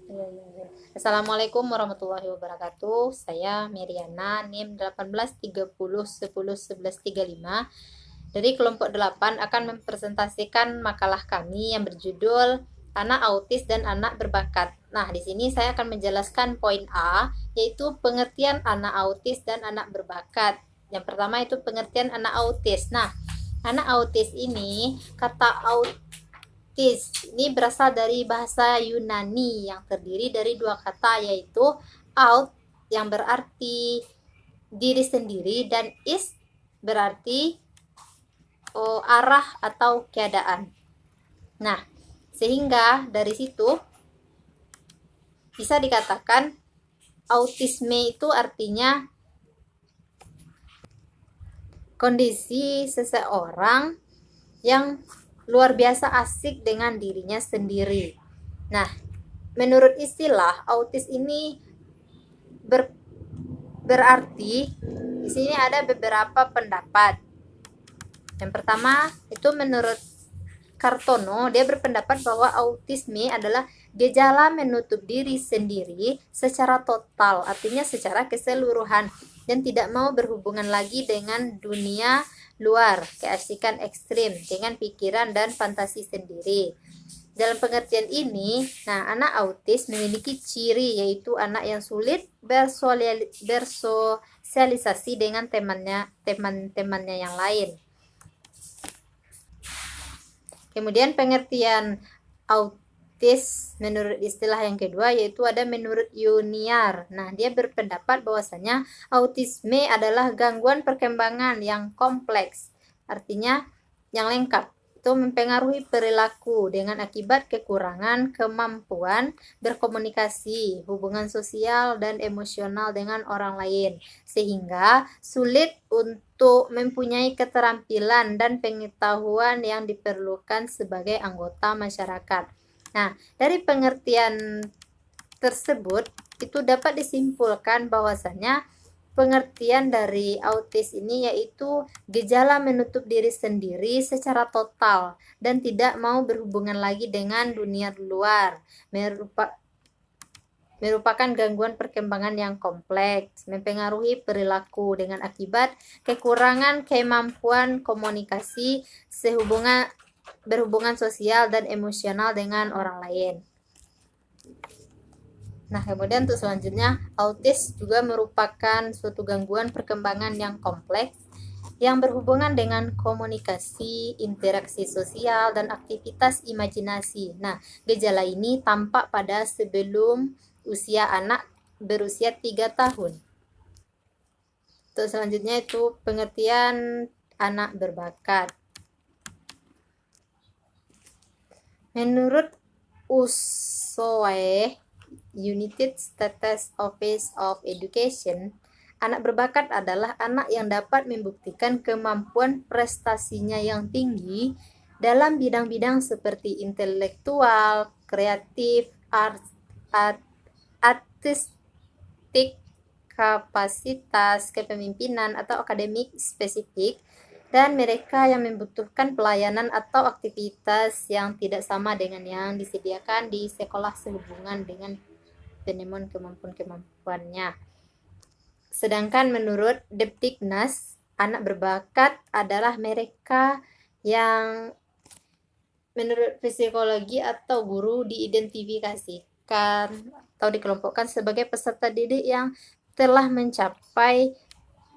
Iya, iya, iya. Assalamualaikum warahmatullahi wabarakatuh. Saya Meriana, NIM 1830101135 dari kelompok 8 akan mempresentasikan makalah kami yang berjudul Anak Autis dan Anak Berbakat. Nah, di sini saya akan menjelaskan poin A, yaitu pengertian anak autis dan anak berbakat. Yang pertama itu pengertian anak autis. Nah, anak autis ini, kata autis ini berasal dari bahasa Yunani yang terdiri dari dua kata, yaitu out yang berarti diri sendiri dan is berarti arah atau keadaan. Nah, sehingga dari situ bisa dikatakan autisme itu artinya kondisi seseorang yang luar biasa asik dengan dirinya sendiri. Nah, menurut istilah autis ini berarti di sini ada beberapa pendapat. Yang pertama itu menurut Kartono, dia berpendapat bahwa autisme adalah gejala menutup diri sendiri secara total, artinya secara keseluruhan, dan tidak mau berhubungan lagi dengan dunia luar, keasikan ekstrim, dengan pikiran dan fantasi sendiri. Dalam pengertian ini, anak autis memiliki ciri, yaitu anak yang sulit bersosialisasi dengan teman-temannya yang lain. Kemudian pengertian autis menurut istilah yang kedua, yaitu ada menurut Yuniar. Nah, dia berpendapat bahwasanya autisme adalah gangguan perkembangan yang kompleks, artinya yang lengkap. Itu mempengaruhi perilaku dengan akibat kekurangan kemampuan berkomunikasi, hubungan sosial, dan emosional dengan orang lain, sehingga sulit untuk mempunyai keterampilan dan pengetahuan yang diperlukan sebagai anggota masyarakat. Nah, dari pengertian tersebut itu dapat disimpulkan bahwasanya pengertian dari autis ini yaitu gejala menutup diri sendiri secara total dan tidak mau berhubungan lagi dengan dunia luar, merupakan gangguan perkembangan yang kompleks, mempengaruhi perilaku dengan akibat kekurangan kemampuan komunikasi, berhubungan sosial dan emosional dengan orang lain. Nah, kemudian untuk selanjutnya, autis juga merupakan suatu gangguan perkembangan yang kompleks yang berhubungan dengan komunikasi, interaksi sosial, dan aktivitas imajinasi. Nah, gejala ini tampak pada sebelum usia anak berusia 3 tahun. Untuk selanjutnya itu pengertian anak berbakat. Menurut USOE, United States Office of Education, anak berbakat adalah anak yang dapat membuktikan kemampuan prestasinya yang tinggi dalam bidang-bidang seperti intelektual, kreatif, artistik, kapasitas, kepemimpinan, atau akademik spesifik, dan mereka yang membutuhkan pelayanan atau aktivitas yang tidak sama dengan yang disediakan di sekolah sehubungan dengan penemuan kemampuan-kemampuannya. Sedangkan menurut Deptiknas, anak berbakat adalah mereka yang menurut psikologi atau guru diidentifikasikan atau dikelompokkan sebagai peserta didik yang telah mencapai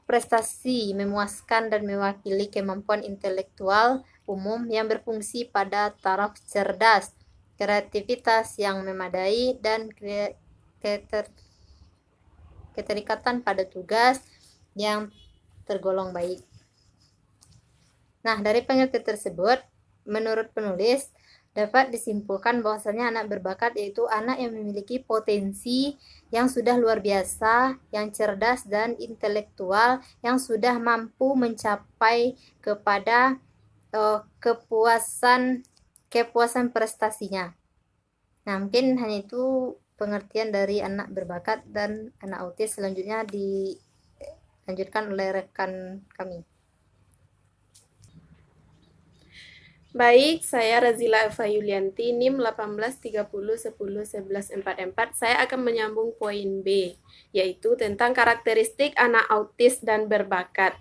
prestasi memuaskan dan mewakili kemampuan intelektual umum yang berfungsi pada taraf cerdas, kreativitas yang memadai, dan keterikatan pada tugas yang tergolong baik. Nah, dari pengertian tersebut, menurut penulis, dapat disimpulkan bahwasanya anak berbakat yaitu anak yang memiliki potensi yang sudah luar biasa, yang cerdas dan intelektual, yang sudah mampu mencapai kepada kepuasan prestasinya. Nah, mungkin hanya itu pengertian dari anak berbakat dan anak autis. Selanjutnya dilanjutkan oleh rekan kami. Baik, saya Razila Eva Yulianti, NIM 1830101144. Saya akan menyambung poin B, yaitu tentang karakteristik anak autis dan berbakat.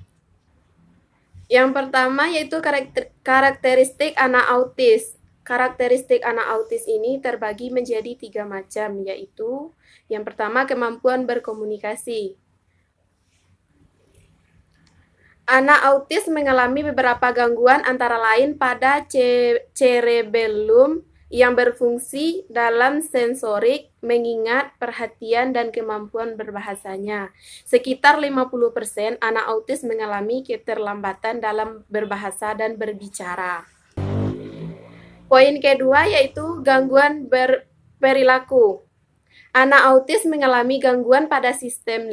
Yang pertama yaitu karakteristik anak autis. Karakteristik anak autis ini terbagi menjadi 3 macam, yaitu yang pertama kemampuan berkomunikasi. Anak autis mengalami beberapa gangguan antara lain pada cerebellum yang berfungsi dalam sensorik, mengingat, perhatian, dan kemampuan berbahasanya. Sekitar 50% anak autis mengalami keterlambatan dalam berbahasa dan berbicara. Poin kedua yaitu gangguan berperilaku. Anak autis mengalami gangguan pada sistem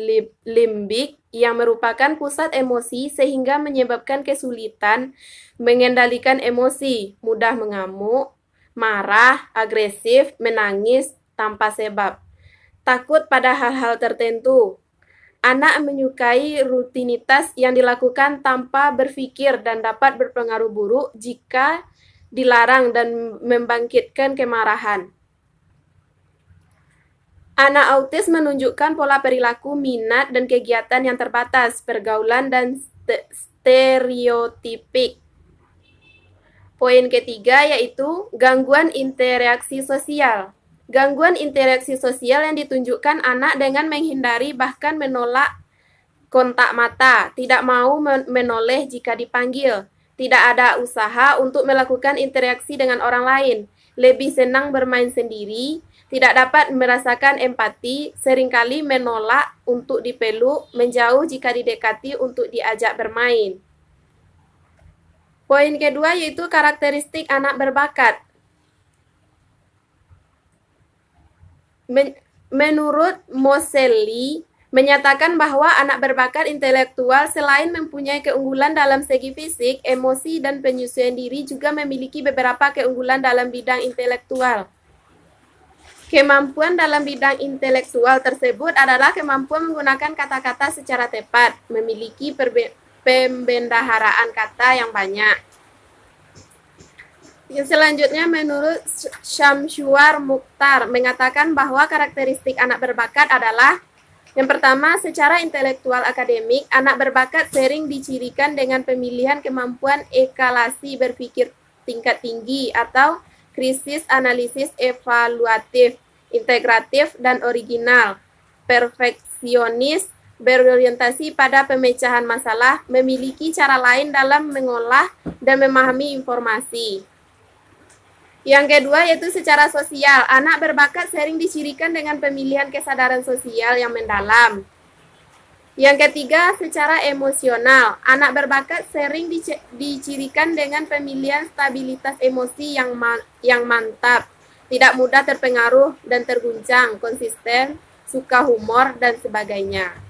limbik yang merupakan pusat emosi sehingga menyebabkan kesulitan mengendalikan emosi, mudah mengamuk, marah, agresif, menangis tanpa sebab, takut pada hal-hal tertentu. Anak menyukai rutinitas yang dilakukan tanpa berpikir dan dapat berpengaruh buruk jika dilarang dan membangkitkan kemarahan. Anak autis menunjukkan pola perilaku, minat, dan kegiatan yang terbatas, pergaulan, dan stereotipik. Poin ketiga yaitu gangguan interaksi sosial. Gangguan interaksi sosial yang ditunjukkan anak dengan menghindari bahkan menolak kontak mata, tidak mau menoleh jika dipanggil, tidak ada usaha untuk melakukan interaksi dengan orang lain, lebih senang bermain sendiri, tidak dapat merasakan empati, seringkali menolak untuk dipeluk, menjauh jika didekati untuk diajak bermain. Poin kedua yaitu karakteristik anak berbakat. Menurut Moseley, menyatakan bahwa anak berbakat intelektual selain mempunyai keunggulan dalam segi fisik, emosi, dan penyesuaian diri juga memiliki beberapa keunggulan dalam bidang intelektual. Kemampuan dalam bidang intelektual tersebut adalah kemampuan menggunakan kata-kata secara tepat, memiliki pembendaharaan kata yang banyak. Yang selanjutnya menurut Syamsuar Mukhtar mengatakan bahwa karakteristik anak berbakat adalah yang pertama, secara intelektual akademik, anak berbakat sering dicirikan dengan pemilihan kemampuan eskalasi berpikir tingkat tinggi atau krisis analisis evaluatif, integratif, dan original, perfeksionis, berorientasi pada pemecahan masalah, memiliki cara lain dalam mengolah dan memahami informasi. Yang kedua yaitu secara sosial. Anak berbakat sering dicirikan dengan pemilihan kesadaran sosial yang mendalam. Yang ketiga, secara emosional. Anak berbakat sering dicirikan dengan pemilihan stabilitas emosi yang mantap, tidak mudah terpengaruh dan terguncang, konsisten, suka humor, dan sebagainya.